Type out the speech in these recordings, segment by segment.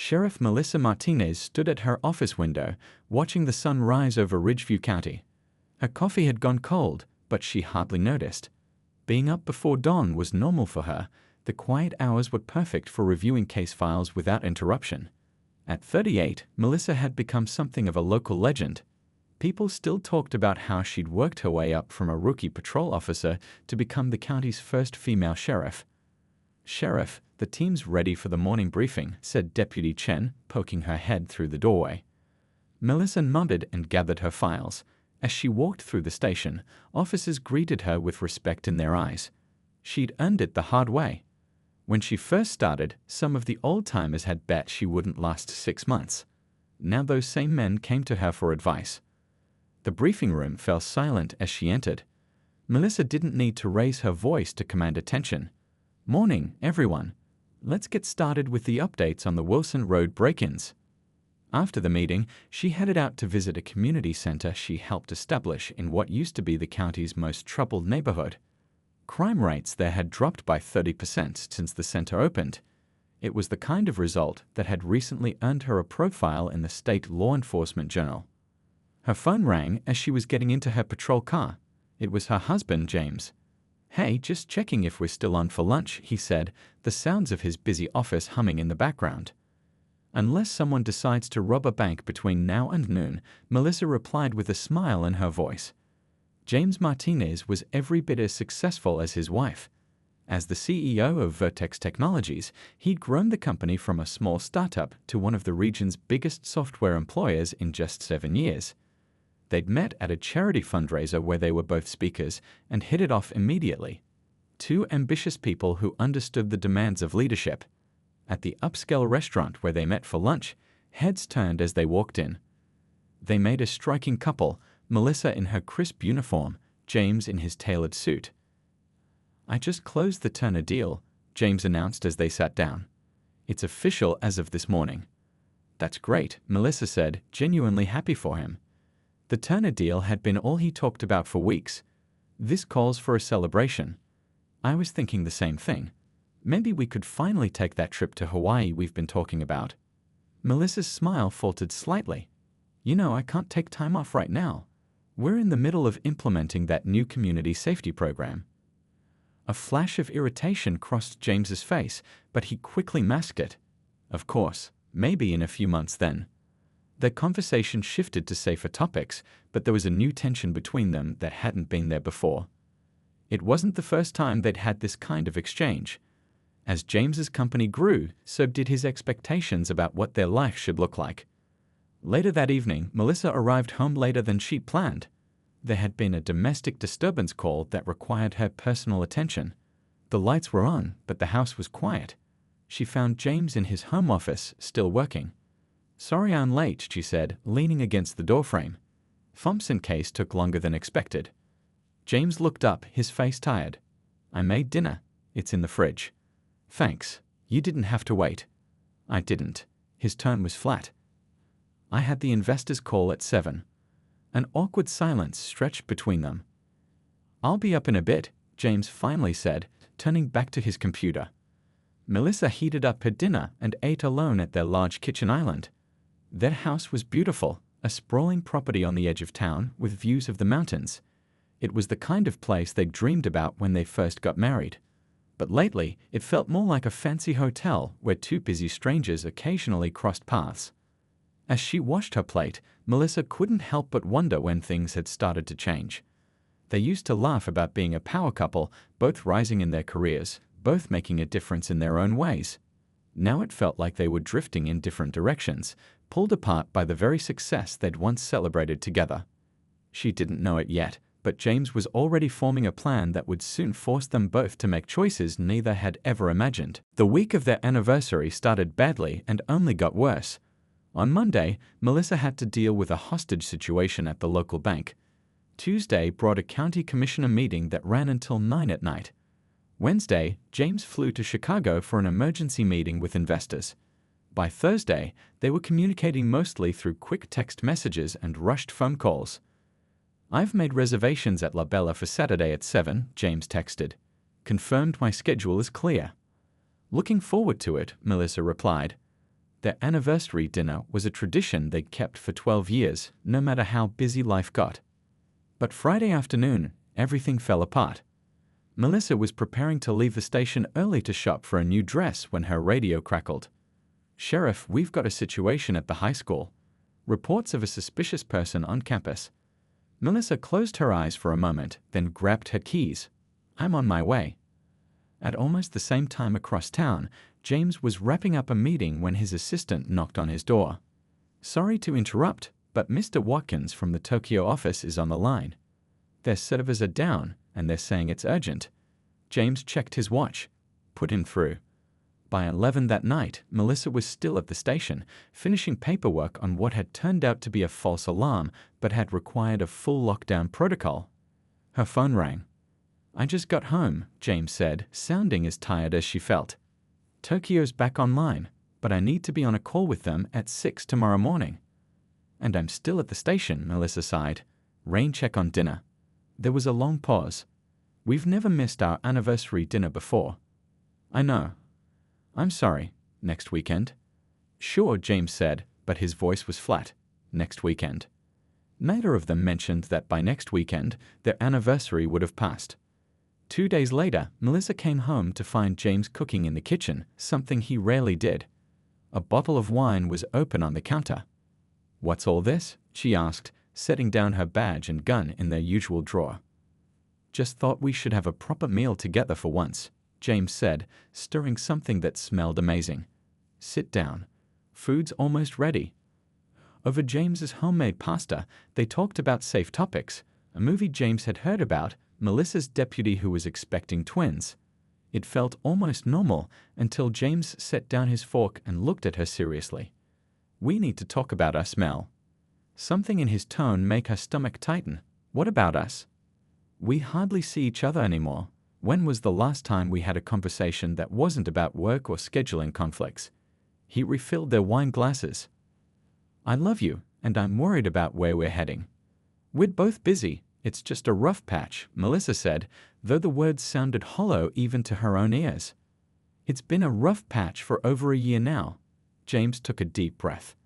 Sheriff Melissa Martinez stood at her office window, watching the sun rise over Ridgeview County. Her coffee had gone cold, but she hardly noticed. Being up before dawn was normal for her. The quiet hours were perfect for reviewing case files without interruption. At 38, Melissa had become something of a local legend. People still talked about how she'd worked her way up from a rookie patrol officer to become the county's first female sheriff. "Sheriff, the team's ready for the morning briefing," said Deputy Chen, poking her head through the doorway. Melissa nodded and gathered her files. As she walked through the station, officers greeted her with respect in their eyes. She'd earned it the hard way. When she first started, some of the old-timers had bet she wouldn't last 6 months. Now those same men came to her for advice. The briefing room fell silent as she entered. Melissa didn't need to raise her voice to command attention. "Morning, everyone. Let's get started with the updates on the Wilson Road break-ins." After the meeting, she headed out to visit a community center she helped establish in what used to be the county's most troubled neighborhood. Crime rates there had dropped by 30% since the center opened. It was the kind of result that had recently earned her a profile in the state law enforcement journal. Her phone rang as she was getting into her patrol car. It was her husband, James. "Hey, just checking if we're still on for lunch," he said, the sounds of his busy office humming in the background. "Unless someone decides to rob a bank between now and noon," Melissa replied with a smile in her voice. James Martinez was every bit as successful as his wife. As the CEO of Vertex Technologies, he'd grown the company from a small startup to one of the region's biggest software employers in just 7 years. They'd met at a charity fundraiser where they were both speakers and hit it off immediately. Two ambitious people who understood the demands of leadership. At the upscale restaurant where they met for lunch, heads turned as they walked in. They made a striking couple, Melissa in her crisp uniform, James in his tailored suit. "I just closed the Turner deal," James announced as they sat down. "It's official as of this morning." "That's great," Melissa said, genuinely happy for him. The Turner deal had been all he talked about for weeks. "This calls for a celebration." "I was thinking the same thing. Maybe we could finally take that trip to Hawaii we've been talking about." Melissa's smile faltered slightly. "You know, I can't take time off right now. We're in the middle of implementing that new community safety program." A flash of irritation crossed James's face, but he quickly masked it. "Of course, maybe in a few months then." Their conversation shifted to safer topics, but there was a new tension between them that hadn't been there before. It wasn't the first time they'd had this kind of exchange. As James's company grew, so did his expectations about what their life should look like. Later that evening, Melissa arrived home later than she planned. There had been a domestic disturbance call that required her personal attention. The lights were on, but the house was quiet. She found James in his home office, still working. "Sorry I'm late," she said, leaning against the doorframe. "Thompson case took longer than expected." James looked up, his face tired. "I made dinner. It's in the fridge." "Thanks. You didn't have to wait." "I didn't." His tone was flat. "I had the investors' call at 7. An awkward silence stretched between them. "I'll be up in a bit," James finally said, turning back to his computer. Melissa heated up her dinner and ate alone at their large kitchen island. Their house was beautiful, a sprawling property on the edge of town with views of the mountains. It was the kind of place they dreamed about when they first got married. But lately, it felt more like a fancy hotel where two busy strangers occasionally crossed paths. As she washed her plate, Melissa couldn't help but wonder when things had started to change. They used to laugh about being a power couple, both rising in their careers, both making a difference in their own ways. Now it felt like they were drifting in different directions, pulled apart by the very success they'd once celebrated together. She didn't know it yet, but James was already forming a plan that would soon force them both to make choices neither had ever imagined. The week of their anniversary started badly and only got worse. On Monday, Melissa had to deal with a hostage situation at the local bank. Tuesday brought a county commissioner meeting that ran until 9 at night. Wednesday, James flew to Chicago for an emergency meeting with investors. By Thursday, they were communicating mostly through quick text messages and rushed phone calls. "I've made reservations at La Bella for Saturday at 7, James texted. "Confirmed my schedule is clear." "Looking forward to it," Melissa replied. Their anniversary dinner was a tradition they'd kept for 12 years, no matter how busy life got. But Friday afternoon, everything fell apart. Melissa was preparing to leave the station early to shop for a new dress when her radio crackled. "Sheriff, we've got a situation at the high school. Reports of a suspicious person on campus." Melissa closed her eyes for a moment, then grabbed her keys. "I'm on my way." At almost the same time across town, James was wrapping up a meeting when his assistant knocked on his door. "Sorry to interrupt, but Mr. Watkins from the Tokyo office is on the line. Their servers are down, and they're saying it's urgent." James checked his watch. "Put him through." By 11 that night, Melissa was still at the station, finishing paperwork on what had turned out to be a false alarm but had required a full lockdown protocol. Her phone rang. "I just got home," James said, sounding as tired as she felt. "Tokyo's back online, but I need to be on a call with them at 6 tomorrow morning." "And I'm still at the station," Melissa sighed. "Rain check on dinner." There was a long pause. "We've never missed our anniversary dinner before." "I know." "I'm sorry. Next weekend?" "Sure," James said, but his voice was flat. "Next weekend." Neither of them mentioned that by next weekend, their anniversary would have passed. 2 days later, Melissa came home to find James cooking in the kitchen, something he rarely did. A bottle of wine was open on the counter. "What's all this?" she asked, setting down her badge and gun in their usual drawer. "Just thought we should have a proper meal together for once," James said, stirring something that smelled amazing. "Sit down. Food's almost ready." Over James's homemade pasta, they talked about safe topics, a movie James had heard about, Melissa's deputy who was expecting twins. It felt almost normal until James set down his fork and looked at her seriously. "We need to talk about us, Mel." Something in his tone made her stomach tighten. "What about us?" "We hardly see each other anymore. When was the last time we had a conversation that wasn't about work or scheduling conflicts?" He refilled their wine glasses. "I love you, and I'm worried about where we're heading." "We're both busy. It's just a rough patch," Melissa said, though the words sounded hollow even to her own ears. "It's been a rough patch for over a year now." James took a deep breath.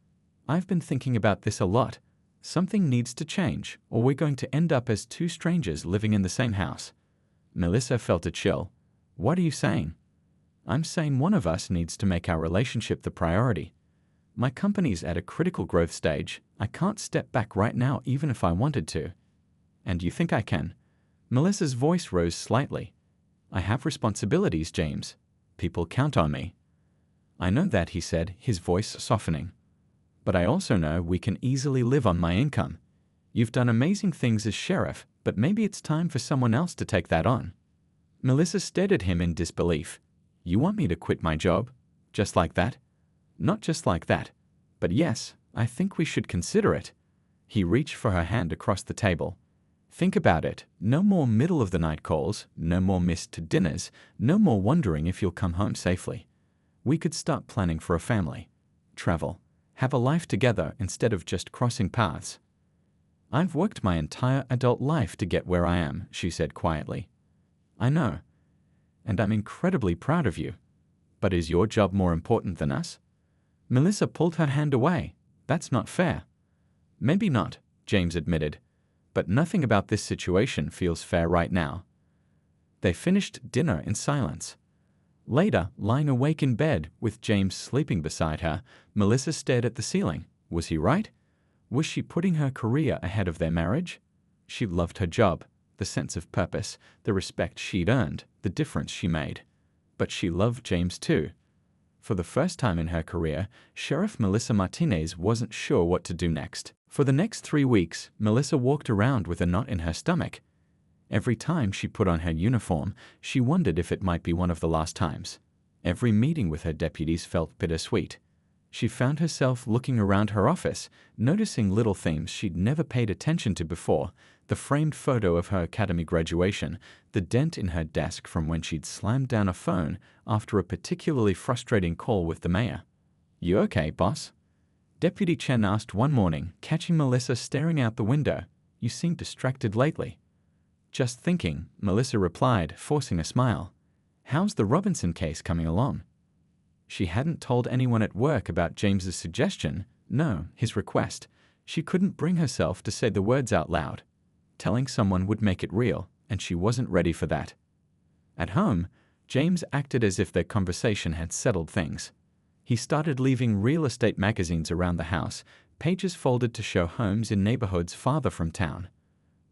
"I've been thinking about this a lot. Something needs to change, or we're going to end up as two strangers living in the same house." Melissa felt a chill. "What are you saying?" "I'm saying one of us needs to make our relationship the priority. My company's at a critical growth stage. I can't step back right now even if I wanted to." "And you think I can?" Melissa's voice rose slightly. "I have responsibilities, James. People count on me." "I know that," he said, his voice softening. "But I also know we can easily live on my income. You've done amazing things as sheriff, but maybe it's time for someone else to take that on." Melissa stared at him in disbelief. "You want me to quit my job? Just like that?" "Not just like that. But yes, I think we should consider it." He reached for her hand across the table. "Think about it. No more middle-of-the-night calls, no more missed dinners, no more wondering if you'll come home safely. We could start planning for a family. Travel. Have a life together instead of just crossing paths." "I've worked my entire adult life to get where I am," she said quietly. "I know. And I'm incredibly proud of you. But is your job more important than us?" Melissa pulled her hand away. "That's not fair." "Maybe not," James admitted. "But nothing about this situation feels fair right now." They finished dinner in silence. Later, lying awake in bed, with James sleeping beside her, Melissa stared at the ceiling. Was he right? Was she putting her career ahead of their marriage? She loved her job, the sense of purpose, the respect she'd earned, the difference she made. But she loved James too. For the first time in her career, Sheriff Melissa Martinez wasn't sure what to do next. For the next 3 weeks, Melissa walked around with a knot in her stomach. Every time she put on her uniform, she wondered if it might be one of the last times. Every meeting with her deputies felt bittersweet. She found herself looking around her office, noticing little things she'd never paid attention to before: the framed photo of her academy graduation, the dent in her desk from when she'd slammed down a phone after a particularly frustrating call with the mayor. "You okay, boss?" Deputy Chen asked one morning, catching Melissa staring out the window. "You seem distracted lately." "Just thinking," Melissa replied, forcing a smile. "How's the Robinson case coming along?" She hadn't told anyone at work about James's suggestion, no, his request. She couldn't bring herself to say the words out loud. Telling someone would make it real, and she wasn't ready for that. At home, James acted as if their conversation had settled things. He started leaving real estate magazines around the house, pages folded to show homes in neighborhoods farther from town.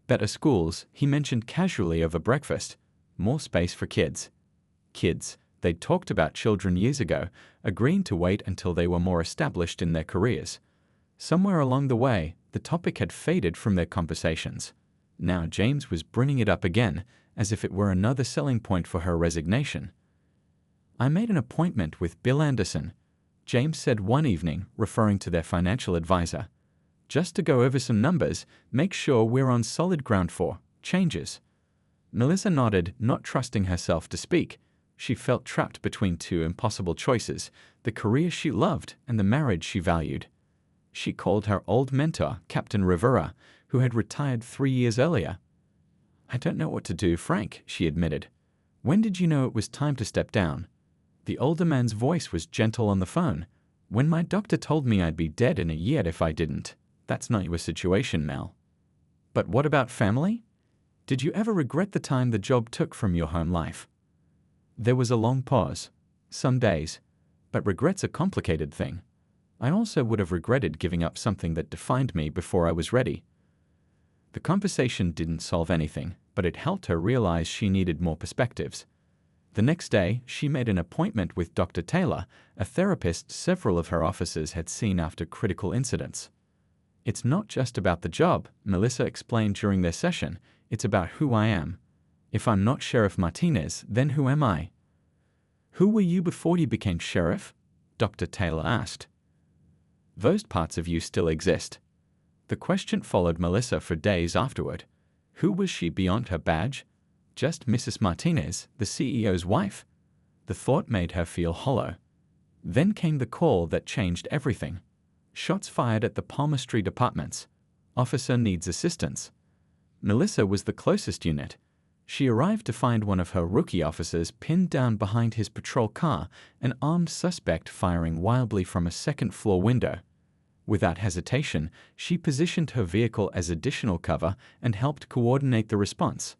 Better schools, he mentioned casually over breakfast. More space for kids. Kids, they'd talked about children years ago, agreeing to wait until they were more established in their careers. Somewhere along the way, the topic had faded from their conversations. Now James was bringing it up again, as if it were another selling point for her resignation. "I made an appointment with Bill Anderson," James said one evening, referring to their financial advisor. "Just to go over some numbers, make sure we're on solid ground for changes." Melissa nodded, not trusting herself to speak. She felt trapped between two impossible choices, the career she loved and the marriage she valued. She called her old mentor, Captain Rivera, who had retired 3 years earlier. "I don't know what to do, Frank," she admitted. "When did you know it was time to step down?" The older man's voice was gentle on the phone. "When my doctor told me I'd be dead in a year if I didn't." "That's not your situation, Mel." "But what about family? Did you ever regret the time the job took from your home life?" There was a long pause. "Some days. But regret's a complicated thing. I also would have regretted giving up something that defined me before I was ready." The conversation didn't solve anything, but it helped her realize she needed more perspectives. The next day, she made an appointment with Dr. Taylor, a therapist several of her officers had seen after critical incidents. "It's not just about the job," Melissa explained during their session. "It's about who I am. If I'm not Sheriff Martinez, then who am I?" "Who were you before you became sheriff?" Dr. Taylor asked. "Those parts of you still exist." The question followed Melissa for days afterward. Who was she beyond her badge? Just Mrs. Martinez, the CEO's wife? The thought made her feel hollow. Then came the call that changed everything. Shots fired at the Palmer Street apartments. "Officer needs assistance." Melissa was the closest unit. She arrived to find one of her rookie officers pinned down behind his patrol car, an armed suspect firing wildly from a second-floor window. Without hesitation, she positioned her vehicle as additional cover and helped coordinate the response.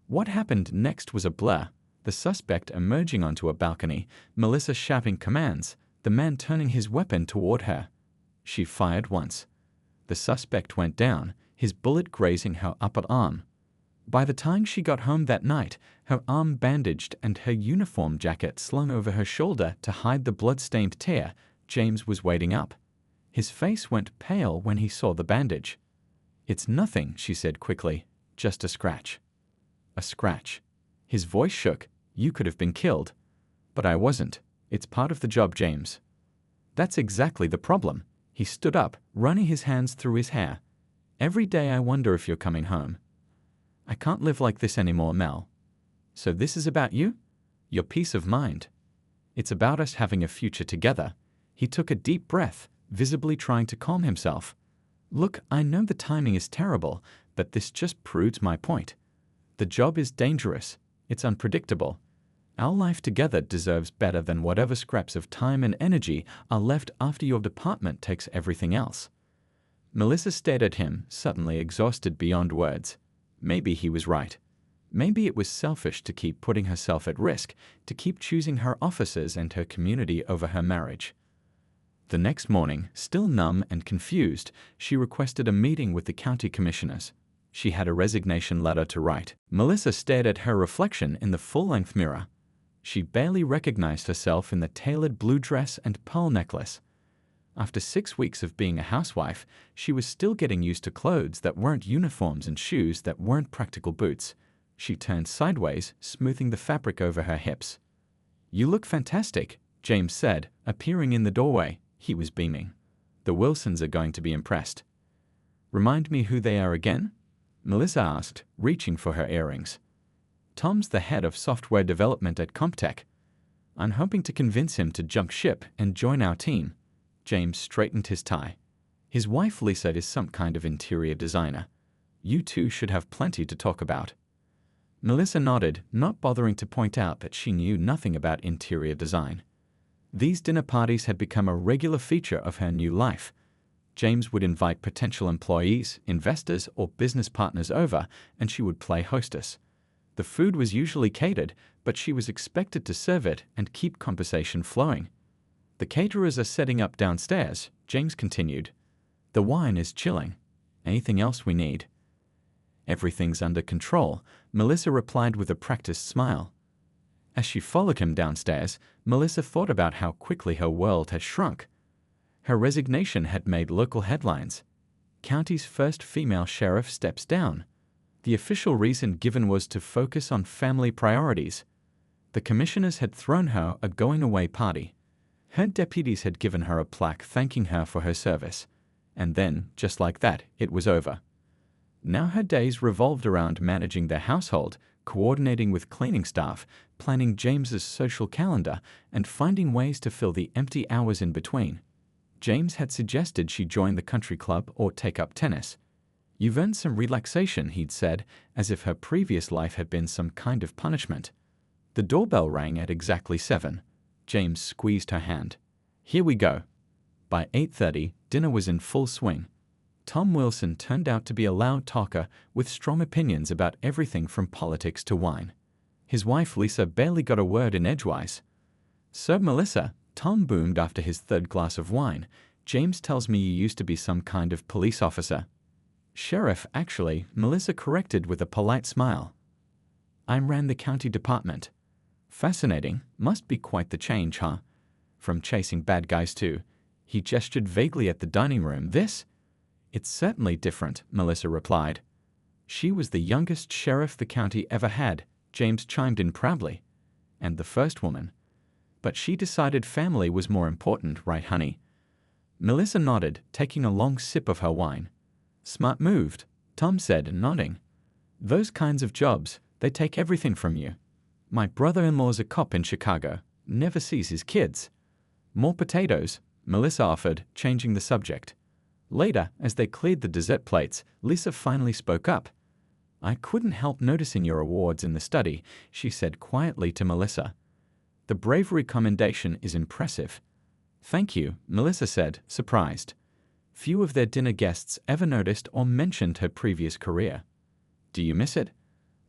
What happened next was a blur. The suspect emerging onto a balcony, Melissa shouting commands, the man turning his weapon toward her. She fired once. The suspect went down, his bullet grazing her upper arm. By the time she got home that night, her arm bandaged and her uniform jacket slung over her shoulder to hide the blood-stained tear, James was waiting up. His face went pale when he saw the bandage. "It's nothing," she said quickly. "Just a scratch." A scratch. His voice shook. "You could have been killed." "But I wasn't. It's part of the job, James." "That's exactly the problem." He stood up, running his hands through his hair. "Every day I wonder if you're coming home." "I can't live like this anymore, Mel." "So this is about you?" "Your peace of mind." "It's about us having a future together." He took a deep breath, visibly trying to calm himself. "Look, I know the timing is terrible, but this just proves my point. The job is dangerous. It's unpredictable. Our life together deserves better than whatever scraps of time and energy are left after your department takes everything else." Melissa stared at him, suddenly exhausted beyond words. Maybe he was right. Maybe it was selfish to keep putting herself at risk, to keep choosing her officers and her community over her marriage. The next morning, still numb and confused, she requested a meeting with the county commissioners. She had a resignation letter to write. Melissa stared at her reflection in the full-length mirror. She barely recognized herself in the tailored blue dress and pearl necklace. After 6 weeks of being a housewife, she was still getting used to clothes that weren't uniforms and shoes that weren't practical boots. She turned sideways, smoothing the fabric over her hips. "You look fantastic," James said, appearing in the doorway. He was beaming. "The Wilsons are going to be impressed." "Remind me who they are again?" Melissa asked, reaching for her earrings. "Tom's the head of software development at Comptech. I'm hoping to convince him to jump ship and join our team." James straightened his tie. "His wife Lisa is some kind of interior designer. You two should have plenty to talk about." Melissa nodded, not bothering to point out that she knew nothing about interior design. These dinner parties had become a regular feature of her new life. James would invite potential employees, investors, or business partners over, and she would play hostess. The food was usually catered, but she was expected to serve it and keep conversation flowing. The caterers are setting up downstairs, James continued. The wine is chilling. Anything else we need? Everything's under control, Melissa replied with a practiced smile. As she followed him downstairs, Melissa thought about how quickly her world had shrunk. Her resignation had made local headlines. County's first female sheriff steps down. The official reason given was to focus on family priorities. The commissioners had thrown her a going-away party. Her deputies had given her a plaque thanking her for her service. And then, just like that, it was over. Now her days revolved around managing their household, coordinating with cleaning staff, planning James's social calendar, and finding ways to fill the empty hours in between. James had suggested she join the country club or take up tennis. You've earned some relaxation, he'd said, as if her previous life had been some kind of punishment. The doorbell rang at exactly 7. James squeezed her hand. Here we go. By 8:30, dinner was in full swing. Tom Wilson turned out to be a loud talker with strong opinions about everything from politics to wine. His wife Lisa barely got a word in edgewise. So Melissa, Tom boomed after his third glass of wine, James tells me you used to be some kind of police officer. Sheriff, actually, Melissa corrected with a polite smile. I ran the county department. Fascinating, must be quite the change, huh? From chasing bad guys to... He gestured vaguely at the dining room. This? It's certainly different, Melissa replied. She was the youngest sheriff the county ever had, James chimed in proudly. And the first woman. But she decided family was more important, right, honey? Melissa nodded, taking a long sip of her wine. Smart moved, Tom said, nodding. Those kinds of jobs, they take everything from you. My brother-in-law's a cop in Chicago, never sees his kids. More potatoes, Melissa offered, changing the subject. Later, as they cleared the dessert plates, Lisa finally spoke up. I couldn't help noticing your awards in the study, she said quietly to Melissa. The bravery commendation is impressive. Thank you, Melissa said, surprised. Few of their dinner guests ever noticed or mentioned her previous career. Do you miss it?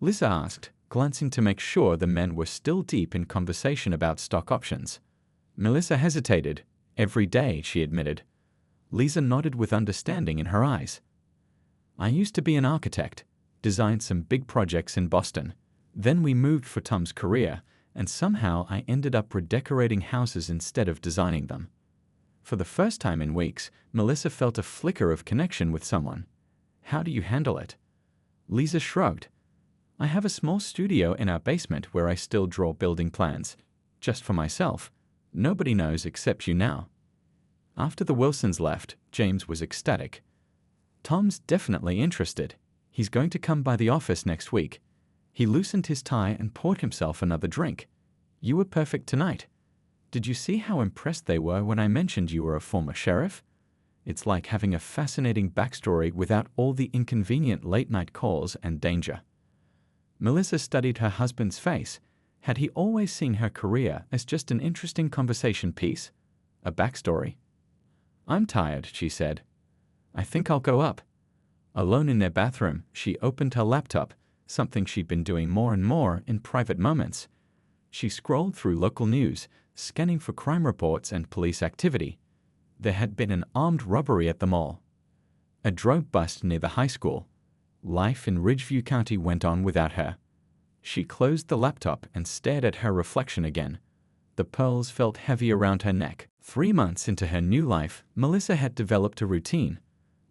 Lisa asked, glancing to make sure the men were still deep in conversation about stock options. Melissa hesitated. Every day, she admitted. Lisa nodded with understanding in her eyes. I used to be an architect, designed some big projects in Boston. Then we moved for Tom's career, and somehow I ended up redecorating houses instead of designing them. For the first time in weeks, Melissa felt a flicker of connection with someone. How do you handle it? Lisa shrugged. I have a small studio in our basement where I still draw building plans. Just for myself. Nobody knows except you now. After the Wilsons left, James was ecstatic. Tom's definitely interested. He's going to come by the office next week. He loosened his tie and poured himself another drink. You were perfect tonight. Did you see how impressed they were when I mentioned you were a former sheriff? It's like having a fascinating backstory without all the inconvenient late-night calls and danger. Melissa studied her husband's face. Had he always seen her career as just an interesting conversation piece? A backstory? I'm tired, she said. I think I'll go up. Alone in their bathroom, she opened her laptop, something she'd been doing more and more in private moments. She scrolled through local news, scanning for crime reports and police activity. There had been an armed robbery at the mall. A drove bust near the high school. Life in Ridgeview County went on without her. She closed the laptop and stared at her reflection again. The pearls felt heavy around her neck. 3 months into her new life, Melissa had developed a routine.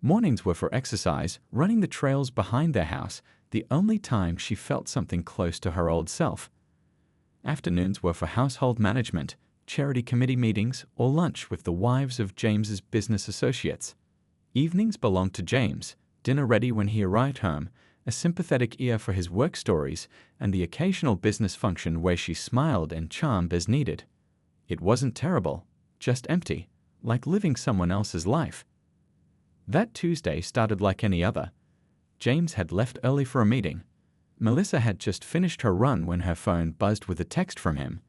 Mornings were for exercise, running the trails behind their house, the only time she felt something close to her old self. Afternoons were for household management, charity committee meetings, or lunch with the wives of James's business associates. Evenings belonged to James, dinner ready when he arrived home, a sympathetic ear for his work stories, and the occasional business function where she smiled and charmed as needed. It wasn't terrible, just empty, like living someone else's life. That Tuesday started like any other. James had left early for a meeting. Melissa had just finished her run when her phone buzzed with a text from him.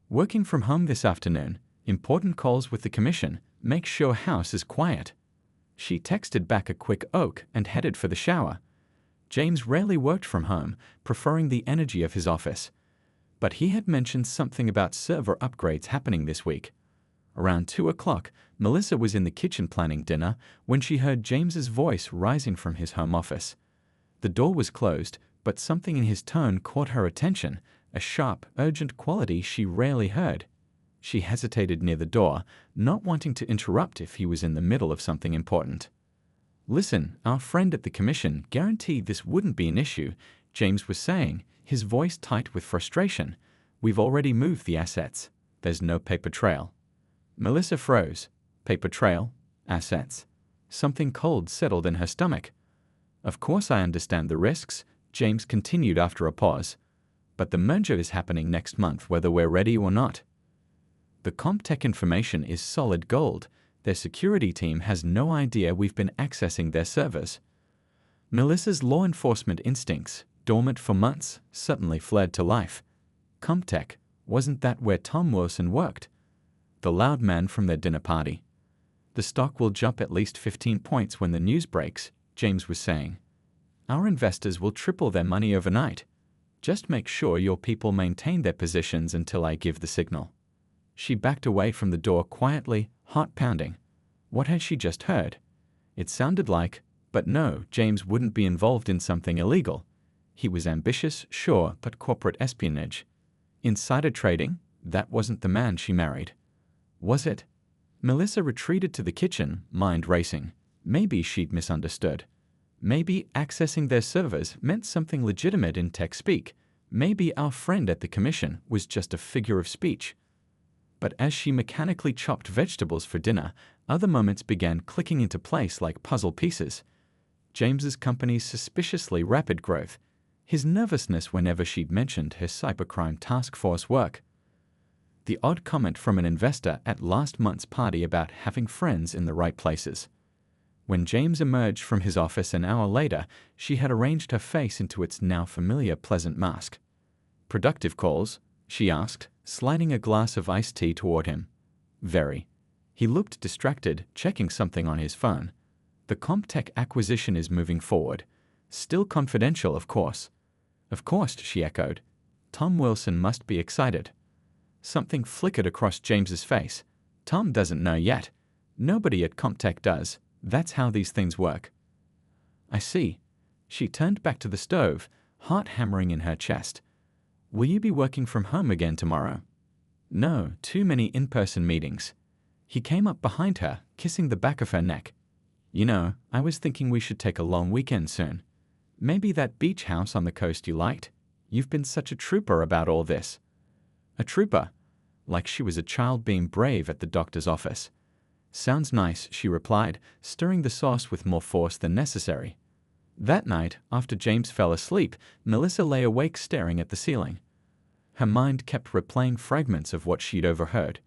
Working from home this afternoon, Important calls with the commission. Make sure house is quiet. She texted back a quick "ok" and headed for the shower. James rarely worked from home, preferring the energy of his office. But he had mentioned something about server upgrades happening this week. Around 2 o'clock, Melissa was in the kitchen planning dinner when she heard James's voice rising from his home office. The door was closed, but something in his tone caught her attention, a sharp, urgent quality she rarely heard. She hesitated near the door, not wanting to interrupt if he was in the middle of something important. "Listen, our friend at the commission guaranteed this wouldn't be an issue," James was saying, his voice tight with frustration. "We've already moved the assets. There's no paper trail." Melissa froze. Paper trail? Assets? Something cold settled in her stomach. "Of course I understand the risks," James continued after a pause. "But the merger is happening next month whether we're ready or not. The CompTech information is solid gold. Their security team has no idea we've been accessing their servers." Melissa's law enforcement instincts, dormant for months, suddenly flared to life. CompTech, wasn't that where Tom Wilson worked? The loud man from their dinner party. "The stock will jump at least 15 points when the news breaks," James was saying. "Our investors will triple their money overnight. Just make sure your people maintain their positions until I give the signal." She backed away from the door quietly, heart pounding. What had she just heard? It sounded like, but no, James wouldn't be involved in something illegal. He was ambitious, sure, but corporate espionage. Insider trading? That wasn't the man she married. Was it? Melissa retreated to the kitchen, mind racing. Maybe she'd misunderstood. Maybe accessing their servers meant something legitimate in tech speak. Maybe our friend at the commission was just a figure of speech. But as she mechanically chopped vegetables for dinner, other moments began clicking into place like puzzle pieces. James's company's suspiciously rapid growth, his nervousness whenever she'd mentioned her cybercrime task force work, the odd comment from an investor at last month's party about having friends in the right places. When James emerged from his office an hour later, she had arranged her face into its now familiar pleasant mask. "Productive calls?" she asked, sliding a glass of iced tea toward him. "Very." He looked distracted, checking something on his phone. "The CompTech acquisition is moving forward. Still confidential, of course." "Of course," she echoed. "Tom Wilson must be excited." Something flickered across James's face. "Tom doesn't know yet. Nobody at CompTech does. That's how these things work." "I see." She turned back to the stove, heart hammering in her chest. "Will you be working from home again tomorrow?" "No, too many in-person meetings." He came up behind her, kissing the back of her neck. "You know, I was thinking we should take a long weekend soon. Maybe that beach house on the coast you liked. You've been such a trooper about all this." A trooper? Like she was a child being brave at the doctor's office. "Sounds nice," she replied, stirring the sauce with more force than necessary. That night, after James fell asleep, Melissa lay awake staring at the ceiling. Her mind kept replaying fragments of what she'd overheard.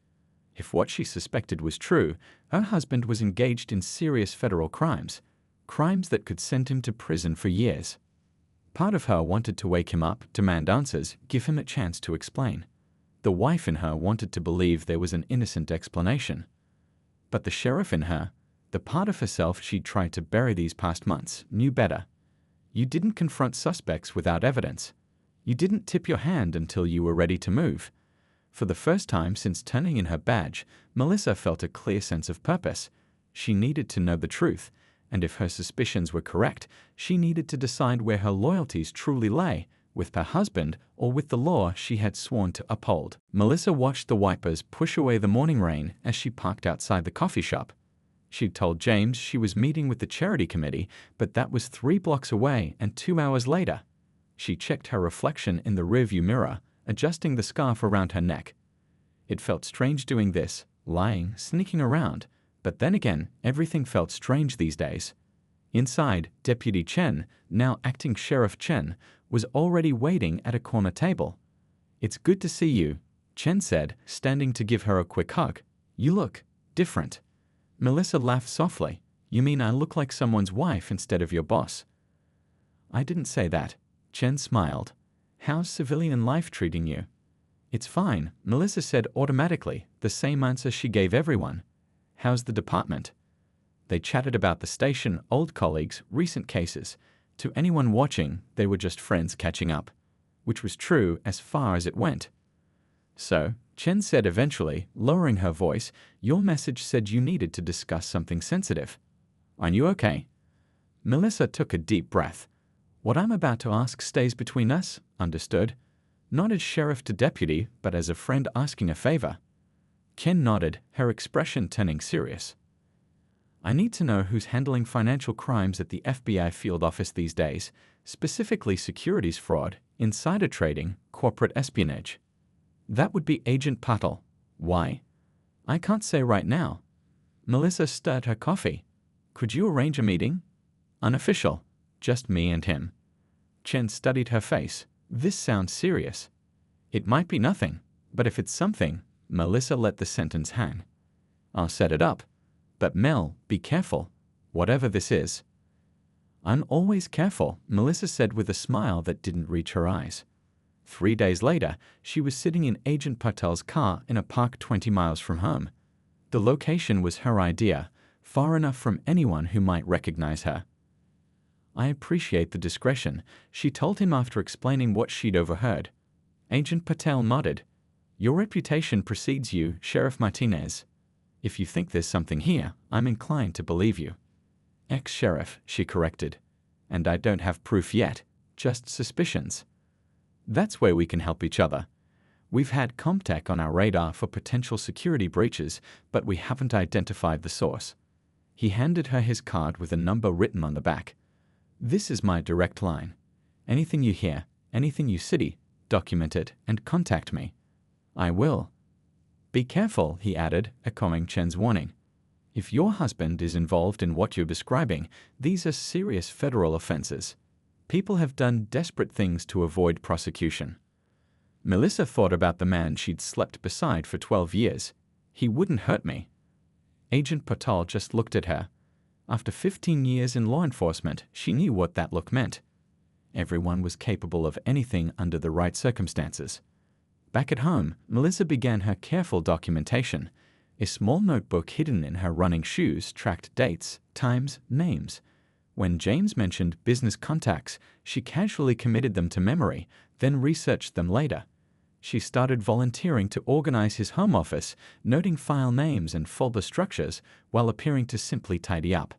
If what she suspected was true, her husband was engaged in serious federal crimes, crimes that could send him to prison for years. Part of her wanted to wake him up, demand answers, give him a chance to explain. The wife in her wanted to believe there was an innocent explanation. But the sheriff in her, the part of herself she'd tried to bury these past months, knew better. You didn't confront suspects without evidence. You didn't tip your hand until you were ready to move. For the first time since turning in her badge, Melissa felt a clear sense of purpose. She needed to know the truth, and if her suspicions were correct, she needed to decide where her loyalties truly lay, with her husband or with the law she had sworn to uphold. Melissa watched the wipers push away the morning rain as she parked outside the coffee shop. She'd told James she was meeting with the charity committee, but that was 3 blocks away and 2 hours later. She checked her reflection in the rearview mirror, adjusting the scarf around her neck. It felt strange doing this, lying, sneaking around, but then again, everything felt strange these days. Inside, Deputy Chen, now Acting Sheriff Chen, was already waiting at a corner table. "It's good to see you," Chen said, standing to give her a quick hug. "You look different." Melissa laughed softly. "You mean I look like someone's wife instead of your boss?" "I didn't say that." Chen smiled. "How's civilian life treating you?" "It's fine," Melissa said automatically, The same answer she gave everyone. How's the department? They chatted about the station, old colleagues, recent cases. To anyone watching, they were just friends catching up, which was true as far as it went. So, Chen said eventually, lowering her voice, your message said you needed to discuss something sensitive. Aren't you okay? Melissa took a deep breath. What I'm about to ask stays between us, understood? Not as sheriff to deputy, but as a friend asking a favor. Chen nodded, her expression turning serious. I need to know who's handling financial crimes at the FBI field office these days, specifically securities fraud, insider trading, corporate espionage. That would be Agent Patel. Why? I can't say right now. Melissa stirred her coffee. Could you arrange a meeting? Unofficial. Just me and him. Chen studied her face. This sounds serious. It might be nothing, but if it's something, Melissa let the sentence hang. I'll set it up. But Mel, be careful. Whatever this is. I'm always careful, Melissa said with a smile that didn't reach her eyes. 3 days later, she was sitting in Agent Patel's car in a park 20 miles from home. The location was her idea, far enough from anyone who might recognize her. I appreciate the discretion, she told him after explaining what she'd overheard. Agent Patel nodded. Your reputation precedes you, Sheriff Martinez. If you think there's something here, I'm inclined to believe you. Ex-sheriff, she corrected. And I don't have proof yet, just suspicions. That's where we can help each other. We've had Comtech on our radar for potential security breaches, but we haven't identified the source. He handed her his card with a number written on the back. This is my direct line. Anything you hear, anything you see, document it and contact me. I will. Be careful, he added, echoing Chen's warning. If your husband is involved in what you're describing, these are serious federal offenses. People have done desperate things to avoid prosecution. Melissa thought about the man she'd slept beside for 12 years. He wouldn't hurt me. Agent Patel just looked at her. After 15 years in law enforcement, she knew what that look meant. Everyone was capable of anything under the right circumstances. Back at home, Melissa began her careful documentation. A small notebook hidden in her running shoes tracked dates, times, names. When James mentioned business contacts, she casually committed them to memory, then researched them later. She started volunteering to organize his home office, noting file names and folder structures while appearing to simply tidy up.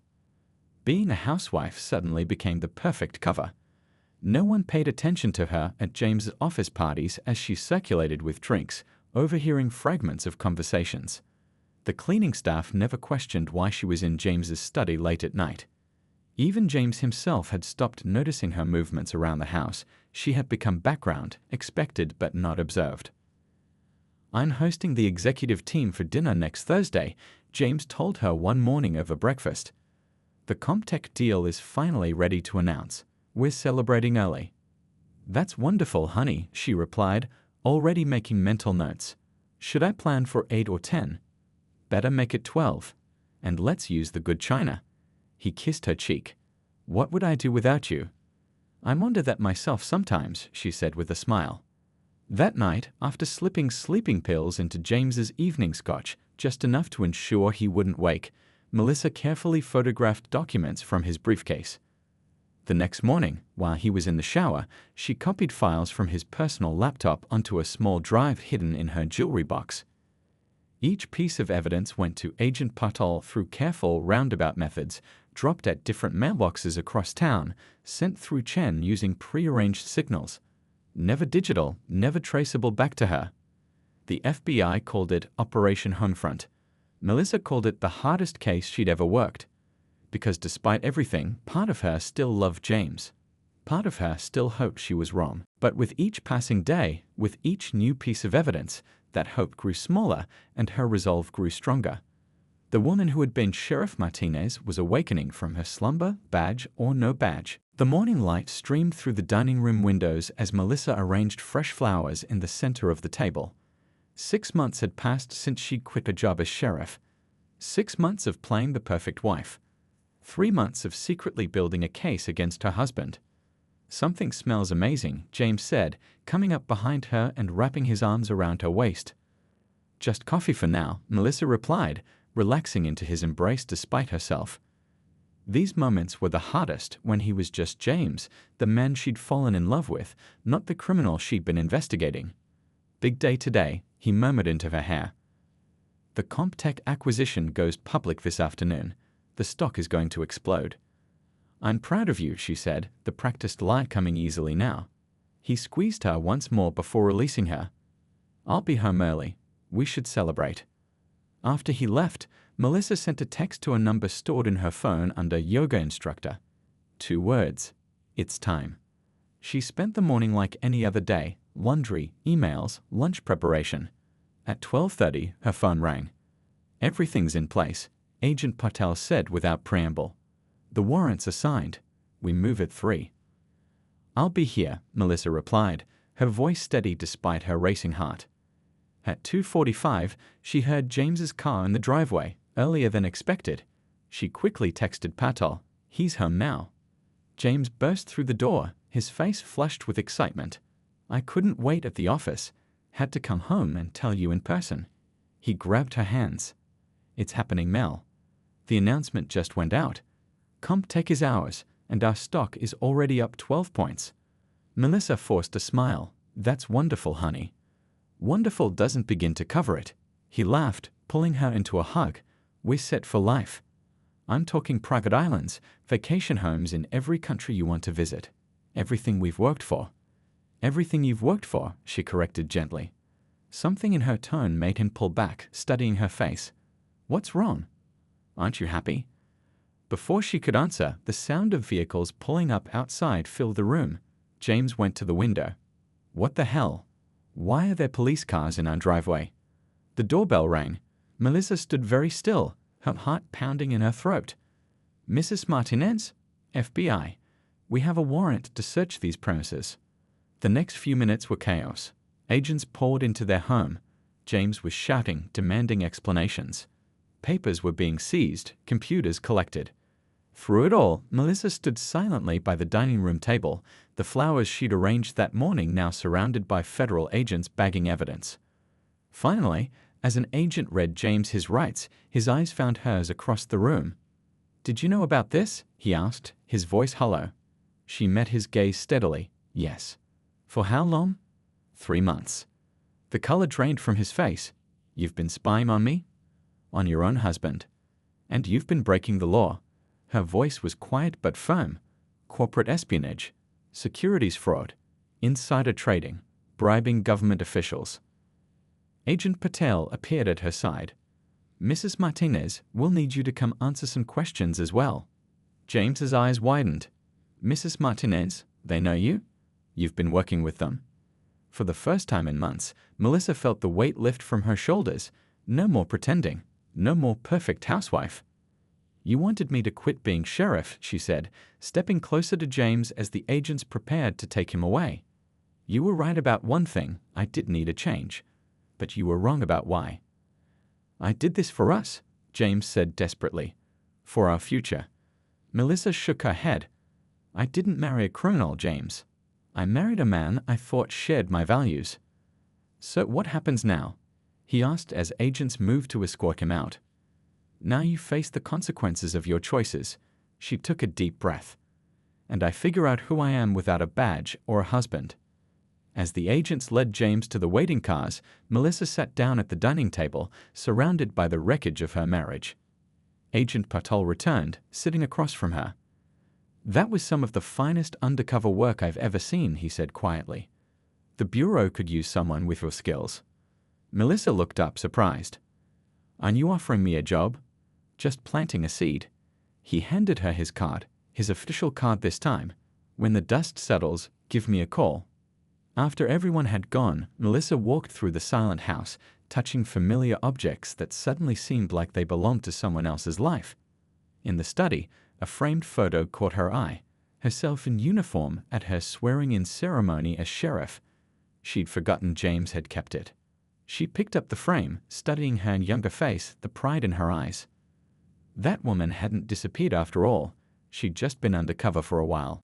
Being a housewife suddenly became the perfect cover. No one paid attention to her at James's office parties as she circulated with drinks, overhearing fragments of conversations. The cleaning staff never questioned why she was in James's study late at night. Even James himself had stopped noticing her movements around the house. She had become background, expected but not observed. I'm hosting the executive team for dinner next Thursday, James told her one morning over breakfast. The Comtech deal is finally ready to announce. We're celebrating early. That's wonderful, honey, she replied, already making mental notes. Should I plan for 8 or 10? Better make it 12. And let's use the good china. He kissed her cheek. What would I do without you? I wonder that myself sometimes, she said with a smile. That night, after slipping sleeping pills into James's evening scotch, just enough to ensure he wouldn't wake, Melissa carefully photographed documents from his briefcase. The next morning, while he was in the shower, she copied files from his personal laptop onto a small drive hidden in her jewelry box. Each piece of evidence went to Agent Patel through careful roundabout methods, dropped at different mailboxes across town, sent through Chen using pre-arranged signals. Never digital, never traceable back to her. The FBI called it Operation Homefront. Melissa called it the hardest case she'd ever worked. Because despite everything, part of her still loved James. Part of her still hoped she was wrong. But with each passing day, with each new piece of evidence, that hope grew smaller and her resolve grew stronger. The woman who had been Sheriff Martinez was awakening from her slumber, badge or no badge. The morning light streamed through the dining room windows as Melissa arranged fresh flowers in the center of the table. 6 months had passed since she'd quit her job as sheriff. 6 months of playing the perfect wife. 3 months of secretly building a case against her husband. Something smells amazing, James said, coming up behind her and wrapping his arms around her waist. Just coffee for now, Melissa replied, relaxing into his embrace despite herself. These moments were the hardest when he was just James, the man she'd fallen in love with, not the criminal she'd been investigating. Big day today, he murmured into her hair. The CompTech acquisition goes public this afternoon. The stock is going to explode. I'm proud of you, she said, the practiced lie coming easily now. He squeezed her once more before releasing her. I'll be home early. We should celebrate. After he left, Melissa sent a text to a number stored in her phone under yoga instructor. 2 words. It's time. She spent the morning like any other day, laundry, emails, lunch preparation. At 12:30, her phone rang. Everything's in place, Agent Patel said without preamble. The warrants are signed. We move at 3. I'll be here, Melissa replied, her voice steady despite her racing heart. At 2:45, she heard James's car in the driveway, earlier than expected. She quickly texted Patel, he's home now. James burst through the door, his face flushed with excitement. I couldn't wait at the office. Had to come home and tell you in person. He grabbed her hands. It's happening, Mel. The announcement just went out. CompTech is ours, and our stock is already up 12 points. Melissa forced a smile. That's wonderful, honey. Wonderful doesn't begin to cover it. He laughed, pulling her into a hug. We're set for life. I'm talking private islands, vacation homes in every country you want to visit. Everything we've worked for. Everything you've worked for, she corrected gently. Something in her tone made him pull back, studying her face. What's wrong? Aren't you happy? Before she could answer, the sound of vehicles pulling up outside filled the room. James went to the window. What the hell? Why are there police cars in our driveway? The doorbell rang. Melissa stood very still, her heart pounding in her throat. Mrs. Martinez? FBI. We have a warrant to search these premises. The next few minutes were chaos. Agents poured into their home. James was shouting, demanding explanations. Papers were being seized, computers collected. Through it all, Melissa stood silently by the dining room table, the flowers she'd arranged that morning now surrounded by federal agents bagging evidence. Finally, as an agent read James his rights, his eyes found hers across the room. Did you know about this? He asked, his voice hollow. She met his gaze steadily. Yes. For how long? 3 months. The color drained from his face. You've been spying on me? On your own husband. And you've been breaking the law. Her voice was quiet but firm. Corporate espionage, securities fraud, insider trading, bribing government officials. Agent Patel appeared at her side. Mrs. Martinez, we'll need you to come answer some questions as well. James's eyes widened. Mrs. Martinez, they know you? You've been working with them. For the first time in months, Melissa felt the weight lift from her shoulders. No more pretending. No more perfect housewife. You wanted me to quit being sheriff, she said, stepping closer to James as the agents prepared to take him away. You were right about one thing, I did need a change. But you were wrong about why. I did this for us, James said desperately. For our future. Melissa shook her head. I didn't marry a criminal, James. I married a man I thought shared my values. So what happens now? He asked as agents moved to escort him out. Now you face the consequences of your choices. She took a deep breath. And I figure out who I am without a badge or a husband. As the agents led James to the waiting cars, Melissa sat down at the dining table, surrounded by the wreckage of her marriage. Agent Patel returned, sitting across from her. That was some of the finest undercover work I've ever seen, he said quietly. The Bureau could use someone with your skills. Melissa looked up, surprised. Aren't you offering me a job? Just planting a seed. He handed her his card, his official card this time. When the dust settles, give me a call. After everyone had gone, Melissa walked through the silent house, touching familiar objects that suddenly seemed like they belonged to someone else's life. In the study, a framed photo caught her eye, herself in uniform at her swearing-in ceremony as sheriff. She'd forgotten James had kept it. She picked up the frame, studying her younger face, the pride in her eyes. That woman hadn't disappeared after all. She'd just been undercover for a while.